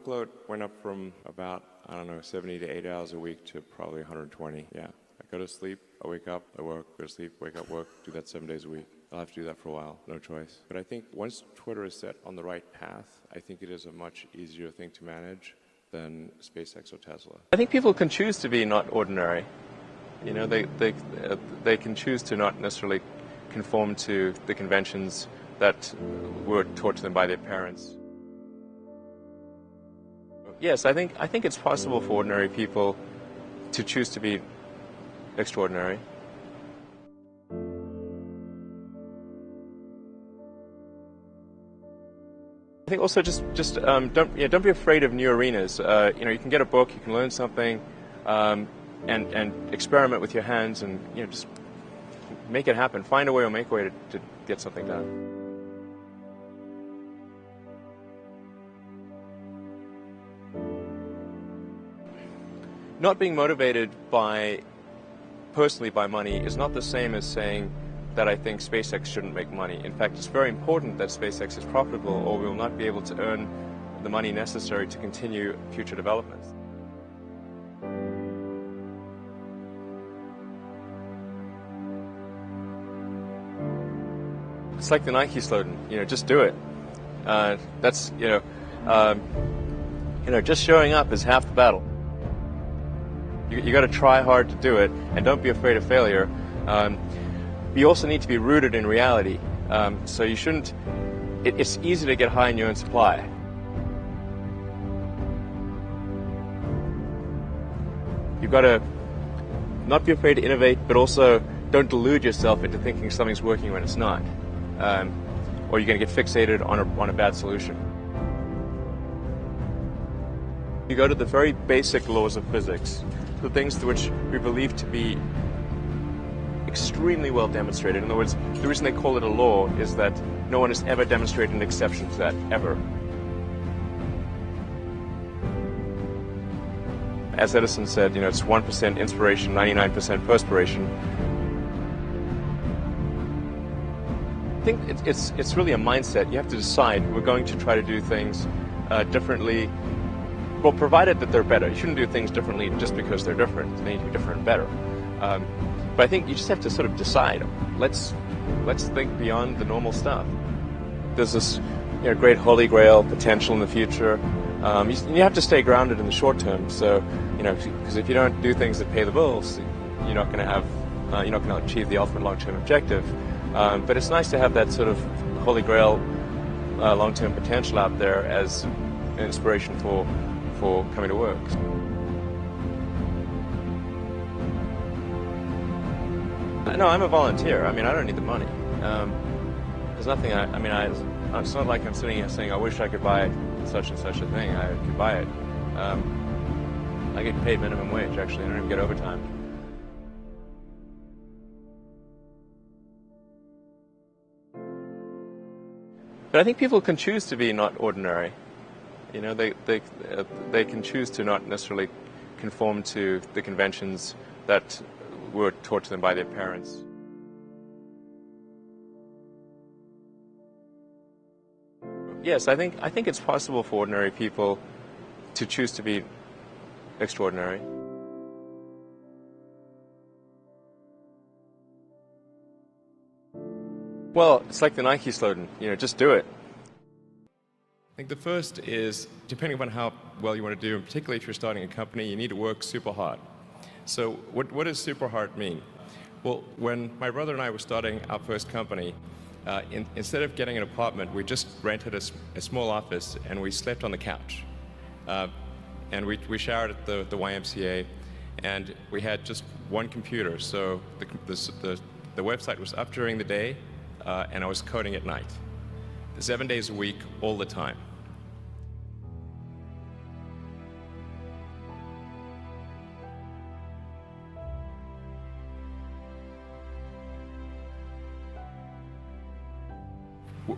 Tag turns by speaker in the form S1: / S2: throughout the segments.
S1: workload went up from about, 70 to 80 hours a week to probably 120. Yeah. I go to sleep, I wake up, I work, go to sleep, wake up, work, do that 7 days a week. I'll have to do that for a while, no choice. But I think once Twitter is set on the right path, I think it is a much easier thing to manage than SpaceX or Tesla.
S2: I think people can choose to be not ordinary. They can choose to not necessarily conform to the conventions that were taught to them by their parents. Yes, I think it's possible for ordinary people to choose to be extraordinary. I think also just don't be afraid of new arenas. You can get a book, you can learn something, and experiment with your hands, and just make it happen. Find a way or make a way to get something done. Not being motivated personally by money is not the same as saying that I think SpaceX shouldn't make money. In fact, it's very important that SpaceX is profitable, or we will not be able to earn the money necessary to continue future developments. It's like the Nike slogan, just do it. That's, just showing up is half the battle. You got to try hard to do it, and don't be afraid of failure. You also need to be rooted in reality. So you shouldn't. It's easy to get high in your own supply. You've got to not be afraid to innovate, but also don't delude yourself into thinking something's working when it's not, or you're going to get fixated on a bad solution. You go to the very basic laws of physics, the things which we believe to be extremely well demonstrated. In other words, the reason they call it a law is that no one has ever demonstrated an exception to that, ever. As Edison said, it's 1% inspiration, 99% perspiration. I think it's really a mindset. You have to decide, we're going to try to do things differently. Well, provided that they're better. You shouldn't do things differently just because they're different. They need to be different and better. But I think you just have to sort of decide. Let's think beyond the normal stuff. There's this great holy grail potential in the future. You have to stay grounded in the short term. So because if you don't do things that pay the bills, you're not going to achieve the ultimate long-term objective. But it's nice to have that sort of holy grail long-term potential out there as an inspiration for coming to work. No, I'm a volunteer. I don't need the money. There's nothing. It's not like I'm sitting here saying I wish I could buy such and such a thing. I could buy it. I get paid minimum wage. Actually, I don't even get overtime. But I think people can choose to be not ordinary. They can choose to not necessarily conform to the conventions that were taught to them by their parents. Yes, I think it's possible for ordinary people to choose to be extraordinary. Well, it's like the Nike slogan, just do it.
S1: I think the first is, depending upon how well you want to do, and particularly if you're starting a company, you need to work super hard. So what does super hard mean? Well, when my brother and I were starting our first company, instead of getting an apartment, we just rented a small office and we slept on the couch. And we showered at the YMCA, and we had just one computer. So the website was up during the day, and I was coding at night. 7 days a week, all the time.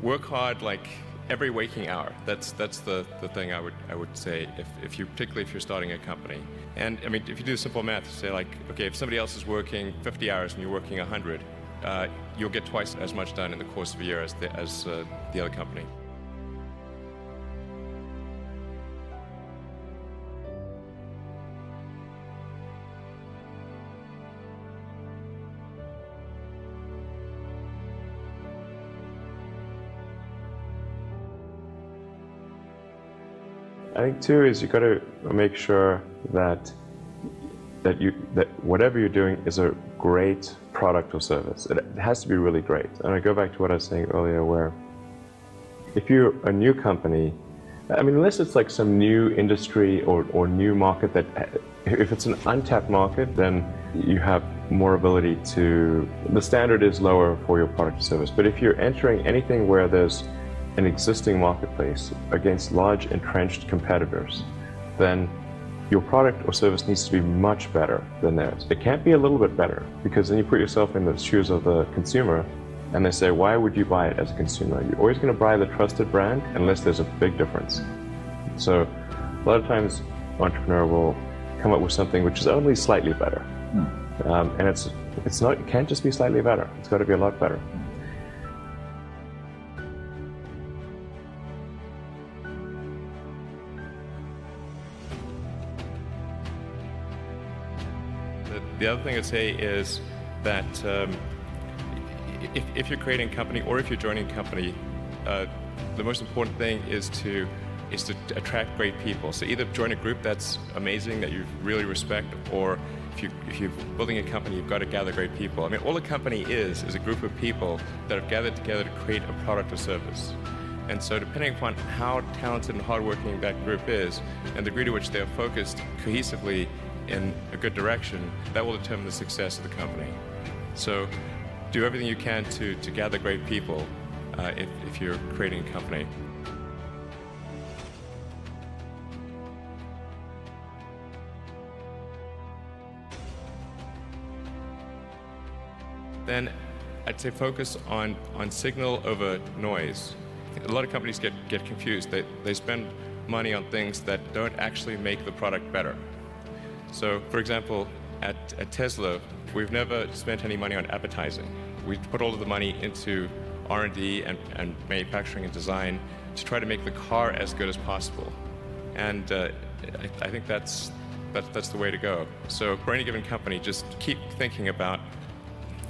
S1: Work hard, like every waking hour. That's the thing I would say particularly if you're starting a company. And if you do simple math, say like, okay, if somebody else is working 50 hours and you're working 100, you'll get twice as much done in the course of a year as the other company. I think too is you got to make sure that whatever you're doing is a great product or service. It has to be really great. And I go back to what I was saying earlier, where if you're a new company, I mean, unless it's like some new industry or new market that, if it's an untapped market, then you have more ability to, the standard is lower for your product or service. But if you're entering anything where there's an existing marketplace against large entrenched competitors, then your product or service needs to be much better than theirs. It can't be a little bit better, because then you put yourself in the shoes of the consumer and they say, why would you buy it as a consumer? You're always going to buy the trusted brand unless there's a big difference. So a lot of times entrepreneur will come up with something which is only slightly better. And it can't just be slightly better. It's got to be a lot better. The other thing I'd say is that if you're creating a company or if you're joining a company, the most important thing is to attract great people. So either join a group that's amazing, that you really respect, or if you're building a company, you've got to gather great people. I mean, all a company is a group of people that have gathered together to create a product or service. And so depending upon how talented and hardworking that group is, and the degree to which they are focused cohesively in a good direction, that will determine the success of the company. So do everything you can to gather great people if you're creating a company. Then I'd say focus on signal over noise. A lot of companies get confused. They spend money on things that don't actually make the product better. So, for example, at Tesla, we've never spent any money on advertising. We put all of the money into R&D and manufacturing and design to try to make the car as good as possible. And I think that's the way to go. So for any given company, just keep thinking about,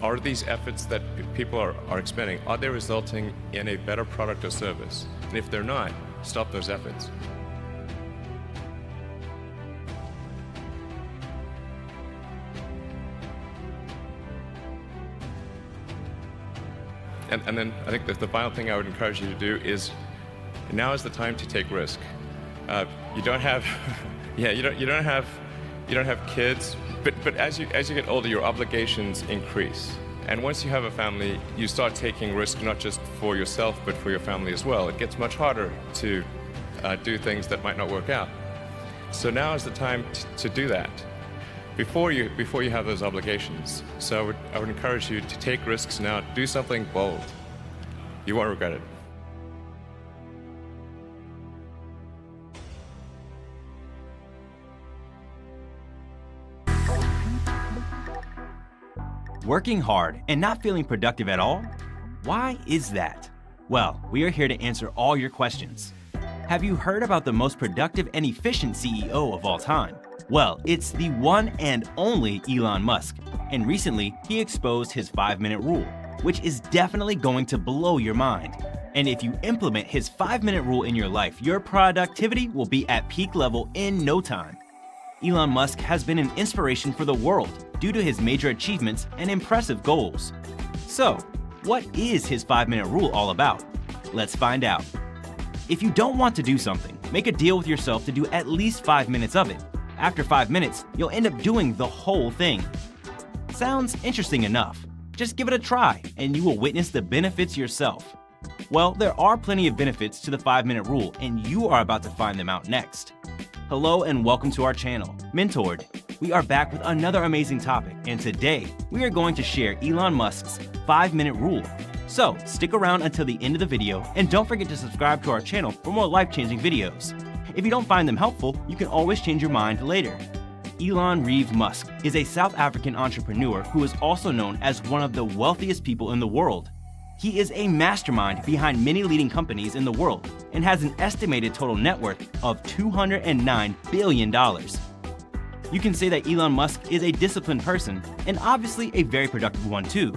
S1: are these efforts that people are expending, are they resulting in a better product or service? And if they're not, stop those efforts. And then I think that the final thing I would encourage you to do is, now is the time to take risk. You don't have, you don't have kids, but as you get older, your obligations increase. And once you have a family, you start taking risk not just for yourself, but for your family as well. It gets much harder to do things that might not work out. So now is the time to do that before you have those obligations. So I would encourage you to take risks now. Do something bold. You won't regret it.
S3: Working hard and not feeling productive at all? Why is that? Well, we are here to answer all your questions. Have you heard about the most productive and efficient CEO of all time? Well, it's the one and only Elon Musk, and recently he exposed his 5-minute rule, which is definitely going to blow your mind. And if you implement his 5-minute rule in your life, your productivity will be at peak level in no time. Elon Musk has been an inspiration for the world due to his major achievements and impressive goals. So, what is his 5-minute rule all about? Let's find out. If you don't want to do something, make a deal with yourself to do at least 5 minutes of it. After 5 minutes, you'll end up doing the whole thing. Sounds interesting enough. Just give it a try, and you will witness the benefits yourself. Well, there are plenty of benefits to the 5-minute rule, and you are about to find them out next. Hello and welcome to our channel, Mentored. We are back with another amazing topic, and today we are going to share Elon Musk's 5-minute rule. So stick around until the end of the video, and don't forget to subscribe to our channel for more life-changing videos. If you don't find them helpful, you can always change your mind later. Elon Reeve Musk is a South African entrepreneur who is also known as one of the wealthiest people in the world. He is a mastermind behind many leading companies in the world and has an estimated total net worth of $209 billion. You can say that Elon Musk is a disciplined person and obviously a very productive one too.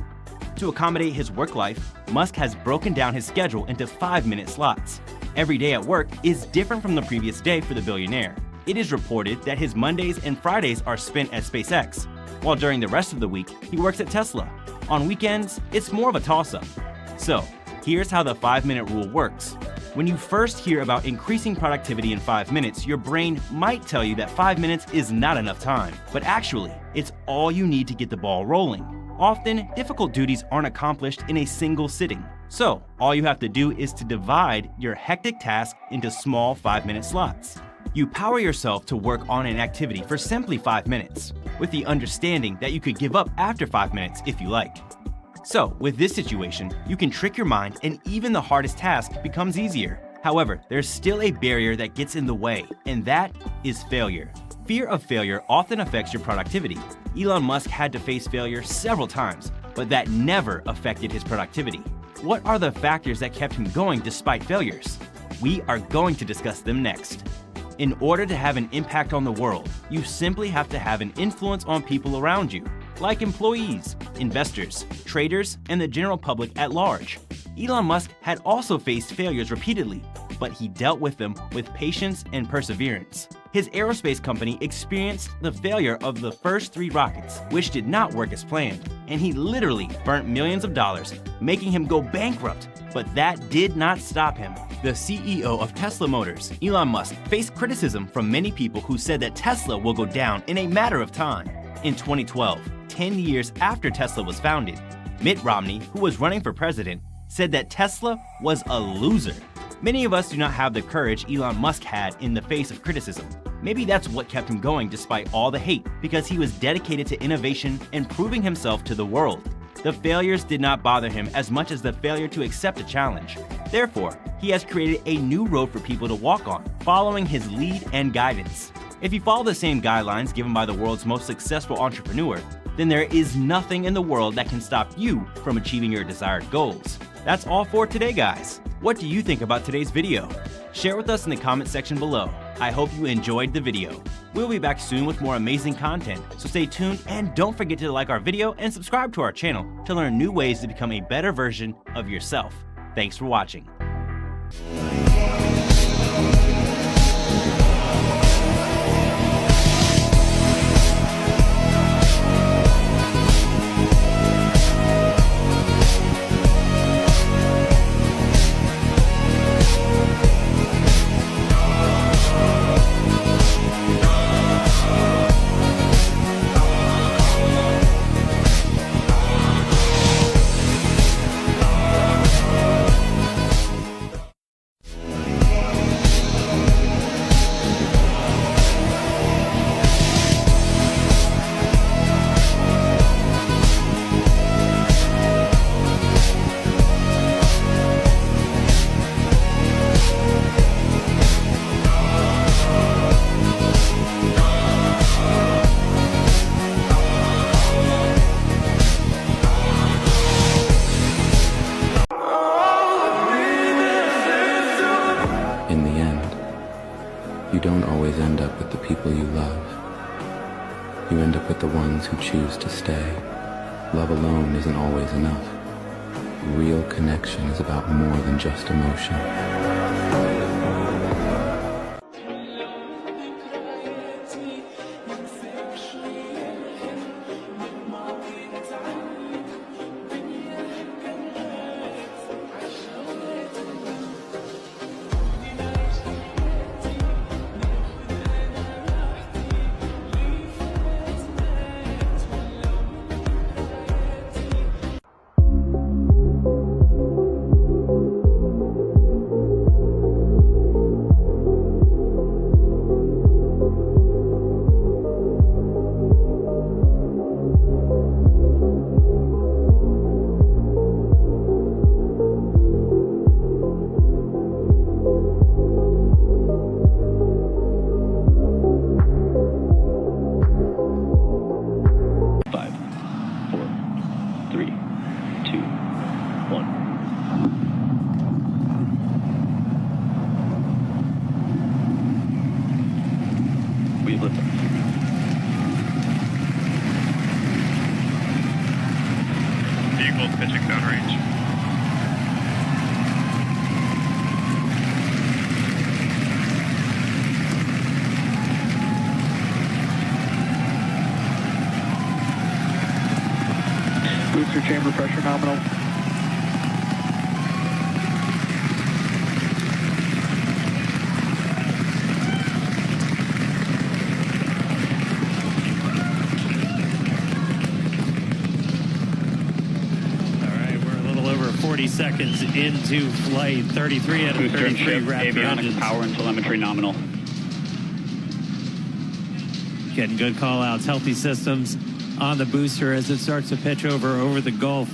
S3: To accommodate his work life, Musk has broken down his schedule into 5-minute slots. every day at work is different from the previous day for the billionaire. It is reported that his Mondays and Fridays are spent at SpaceX, while during the rest of the week, he works at Tesla. On weekends, it's more of a toss-up. So, here's how the 5-minute rule works. When you first hear about increasing productivity in 5 minutes, your brain might tell you that 5 minutes is not enough time. But actually, it's all you need to get the ball rolling. Often, difficult duties aren't accomplished in a single sitting. So, all you have to do is to divide your hectic task into small 5-minute slots. You power yourself to work on an activity for simply 5 minutes, with the understanding that you could give up after 5 minutes if you like. So, with this situation, you can trick your mind and even the hardest task becomes easier. However, there's still a barrier that gets in the way, and that is failure. Fear of failure often affects your productivity. Elon Musk had to face failure several times, but that never affected his productivity. What are the factors that kept him going despite failures? We are going to discuss them next. In order to have an impact on the world, you simply have to have an influence on people around you, like employees, investors, traders, and the general public at large. Elon Musk had also faced failures repeatedly, but he dealt with them with patience and perseverance. His aerospace company experienced the failure of the first 3 rockets, which did not work as planned, and he literally burnt millions of dollars, making him go bankrupt. But that did not stop him. The CEO of Tesla Motors, Elon Musk, faced criticism from many people who said that Tesla will go down in a matter of time. In 2012, 10 years after Tesla was founded, Mitt Romney, who was running for president, said that Tesla was a loser. Many of us do not have the courage Elon Musk had in the face of criticism. Maybe that's what kept him going despite all the hate, because he was dedicated to innovation and proving himself to the world. The failures did not bother him as much as the failure to accept a challenge. Therefore, he has created a new road for people to walk on, following his lead and guidance. If you follow the same guidelines given by the world's most successful entrepreneur, then there is nothing in the world that can stop you from achieving your desired goals. That's all for today, guys. What do you think about today's video? Share with us in the comment section below. I hope you enjoyed the video. We'll be back soon with more amazing content, so stay tuned and don't forget to like our video and subscribe to our channel to learn new ways to become a better version of yourself. Thanks for watching.
S4: In the end, you don't always end up with the people you love. You end up with the ones who choose to stay. Love alone isn't always enough. Real connection is about more than just emotion.
S5: nominal.
S6: All right, we're a little over 40 seconds into flight. 33 out of
S5: Booster and
S6: 33
S5: ship,
S6: Raptor
S5: avionics,
S6: engines.
S5: power and telemetry nominal.
S6: Getting good call outs, healthy systems on the booster as it starts to pitch over the Gulf.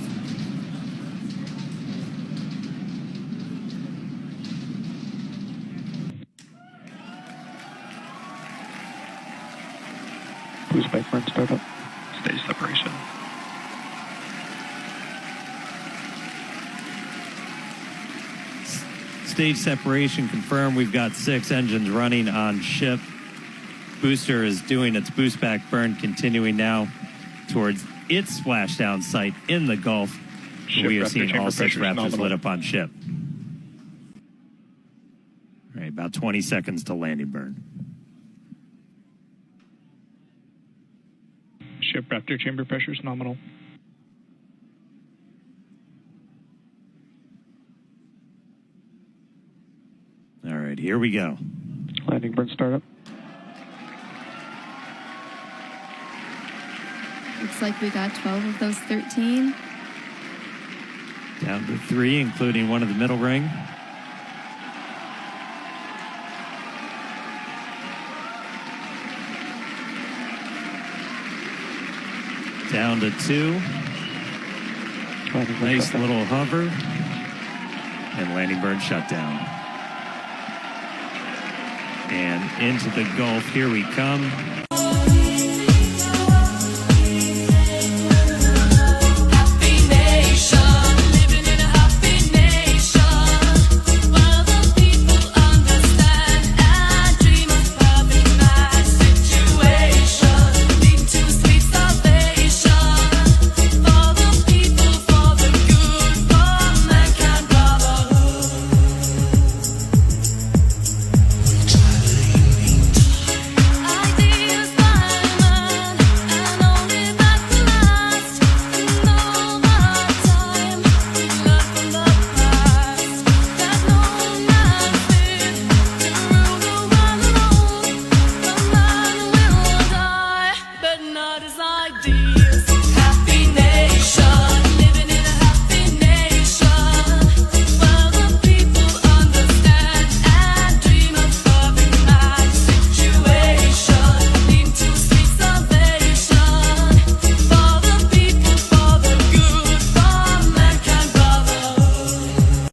S5: Boost back burn startup. Stage separation.
S6: Stage separation confirmed. We've got 6 engines running on ship. Booster is doing its boost back burn, continuing now towards its splashdown site in the Gulf.
S5: Ship
S6: We are
S5: Raptor
S6: seeing all
S5: chamber
S6: 6
S5: pressures
S6: Raptors
S5: nominal.
S6: lit up on ship. All right, about 20 seconds to landing burn.
S5: Ship Raptor chamber pressures nominal.
S6: All right, here we go.
S5: Landing burn startup.
S7: Looks like we got 12 of those 13.
S6: Down to 3, including one of the middle ring. Down to 2.
S5: Landing burn
S6: Nice
S5: shutdown.
S6: little hover. And landing burn shutdown. And into the Gulf, here we come.